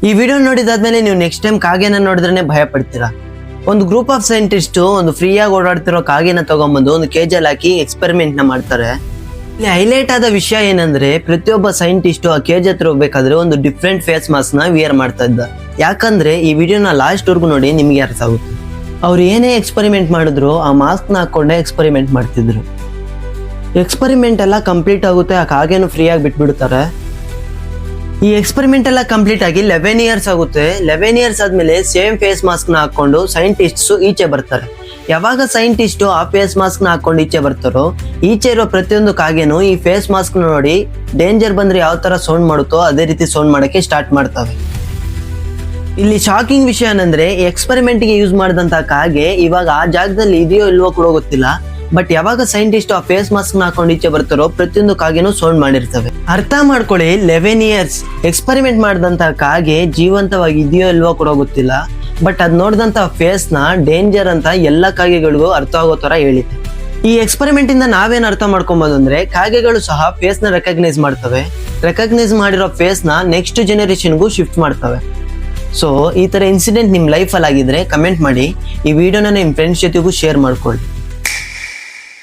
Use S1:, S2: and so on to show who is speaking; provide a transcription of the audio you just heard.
S1: ಈ ವಿಡಿಯೋ ನೋಡಿದಾದ್ಮೇಲೆ ನೀವು next time ಕಾಗೆನ ನೋಡಿದ್ರೆ ಭಯ ಪಡ್ತೀರಾ. ಒಂದು ಗ್ರೂಪ್ ಆಫ್ ಸೈಂಟಿಸ್ಟ್ ಒಂದು ಫ್ರೀಯಾಗಿ ಓಡಾಡ್ತಿರೋ ಕಾಗೆನ ತಗೊಂಡ್ಬಂದು ಒಂದು ಕೇಜಲ್ಲಿ ಹಾಕಿ ಎಕ್ಸ್ಪೆರಿಮೆಂಟ್ ನ ಮಾಡ್ತಾರೆ. ಇಲ್ಲಿ ಹೈಲೈಟ್ ಆದ ವಿಷಯ ಏನಂದ್ರೆ ಪ್ರತಿಯೊಬ್ಬ ಸೈಂಟಿಸ್ಟ್ ಆ ಕೇಜ್ ಹತ್ರ ಹೋಗ್ಬೇಕಾದ್ರೆ ಒಂದು ಡಿಫ್ರೆಂಟ್ ಫೇಸ್ ಮಾಸ್ಕ್ ನ ವಿಯರ್ ಮಾಡ್ತಾ ಇದ್ದ. ಯಾಕಂದ್ರೆ ಈ ವಿಡಿಯೋನ ಲಾಸ್ಟ್ ವರ್ಗು ನೋಡಿ ನಿಮ್ಗೆ ಅರ್ಥ ಆಗುತ್ತೆ. ಅವ್ರು ಏನೇ ಎಕ್ಸ್ಪೆರಿಮೆಂಟ್ ಮಾಡಿದ್ರು ಆ ಮಾಸ್ಕ್ ನ ಹಾಕೊಂಡೆ ಎಕ್ಸ್ಪೆರಿಮೆಂಟ್ ಮಾಡ್ತಿದ್ರು. ಎಕ್ಸ್ಪೆರಿಮೆಂಟ್ ಎಲ್ಲ ಕಂಪ್ಲೀಟ್ ಆಗುತ್ತೆ, ಆ ಕಾಗೆನು ಫ್ರೀಯಾಗಿ ಬಿಟ್ಬಿಡ್ತಾರೆ. ಈ ಎಕ್ಸ್ಪೆರಿಮೆಂಟ್ ಎಲ್ಲ ಕಂಪ್ಲೀಟ್ ಆಗಿ 11 ಇಯರ್ಸ್ ಆಗುತ್ತೆ. 11 ಇಯರ್ಸ್ ಆದ್ಮೇಲೆ ಸೇಮ್ ಫೇಸ್ ಮಾಸ್ಕ್ ನ ಹಾಕೊಂಡು ಸೈಂಟಿಸ್ಟ್ಸ್ ಈಚೆ ಬರ್ತಾರೆ. ಯಾವಾಗ ಸೈಂಟಿಸ್ಟ್ ಆ ಫೇಸ್ ಮಾಸ್ಕ್ ನ ಹಾಕೊಂಡು ಈಚೆ ಬರ್ತಾರೋ, ಈಚೆ ಇರೋ ಪ್ರತಿಯೊಂದು ಕಾಗೆನು ಈ ಫೇಸ್ ಮಾಸ್ಕ್ ನೋಡಿ ಡೇಂಜರ್ ಬಂದ್ರೆ ಯಾವ ತರ ಸೌಂಡ್ ಮಾಡುತ್ತೋ ಅದೇ ರೀತಿ ಸೌಂಡ್ ಮಾಡಕ್ಕೆ ಸ್ಟಾರ್ಟ್ ಮಾಡ್ತವೆ. ಇಲ್ಲಿ ಶಾಕಿಂಗ್ ವಿಷಯ ಏನಂದ್ರೆ ಎಕ್ಸ್ಪೆರಿಮೆಂಟ್ ಗೆ ಯೂಸ್ ಮಾಡಿದಂತ ಕಾಗೆ ಇವಾಗ ಆ ಜಾಗದಲ್ಲಿ ಇದೆಯೋ ಇಲ್ವೋ ಕೂಡ ಗೊತ್ತಿಲ್ಲ. ಬಟ್ ಯಾವಾಗ ಸೈಂಟಿಸ್ಟ್ ಆ ಫೇಸ್ ಮಾಸ್ಕ್ ನ ಹಾಕೊಂಡು ಈಚೆ ಬರ್ತಾರೋ ಪ್ರತಿಯೊಂದು ಕಾಗೆನೂ ಸೌಂಡ್ ಮಾಡಿರ್ತವೆ. ಅರ್ಥ ಮಾಡ್ಕೊಳ್ಳಿ, 11 ಇಯರ್ಸ್ ಎಕ್ಸ್ಪೆರಿಮೆಂಟ್ ಮಾಡಿದಂತ ಕಾಗೆ ಜೀವಂತವಾಗಿ ಇದೆಯೋ ಇಲ್ವೋ ಕೂಡ ಗೊತ್ತಿಲ್ಲ. ಬಟ್ ಅದ್ ನೋಡಿದಂತ ಫೇಸ್ ನ ಡೇಂಜರ್ ಅಂತ ಎಲ್ಲ ಕಾಗೆಗಳಿಗೂ ಅರ್ಥ ಆಗೋ ತರ ಹೇಳಿದೆ. ಈ ಎಕ್ಸ್ಪೆರಿಮೆಂಟ್ ಇಂದ ನಾವೇನ್ ಅರ್ಥ ಮಾಡ್ಕೊಬಹುದು ಅಂದ್ರೆ ಕಾಗೆಗಳು ಸಹ ಫೇಸ್ ನ ರೆಕಗ್ನೈಸ್ ಮಾಡ್ತವೆ. ರೆಕಗ್ನೈಸ್ ಮಾಡಿರೋ ಫೇಸ್ ನ ನೆಕ್ಸ್ಟ್ ಜನರೇಷನ್ಗೂ ಶಿಫ್ಟ್ ಮಾಡ್ತವೆ. ಸೊ ಈ ತರ ಇನ್ಸಿಡೆಂಟ್ ನಿಮ್ ಲೈಫ್ ಅಲ್ಲಿ ಆಗಿದ್ರೆ ಕಮೆಂಟ್ ಮಾಡಿ. ಈ ವಿಡಿಯೋನ ನಿಮ್ ಫ್ರೆಂಡ್ಸ್ ಜೊತೆಗೂ ಶೇರ್ ಮಾಡ್ಕೊಳ್ಳಿ.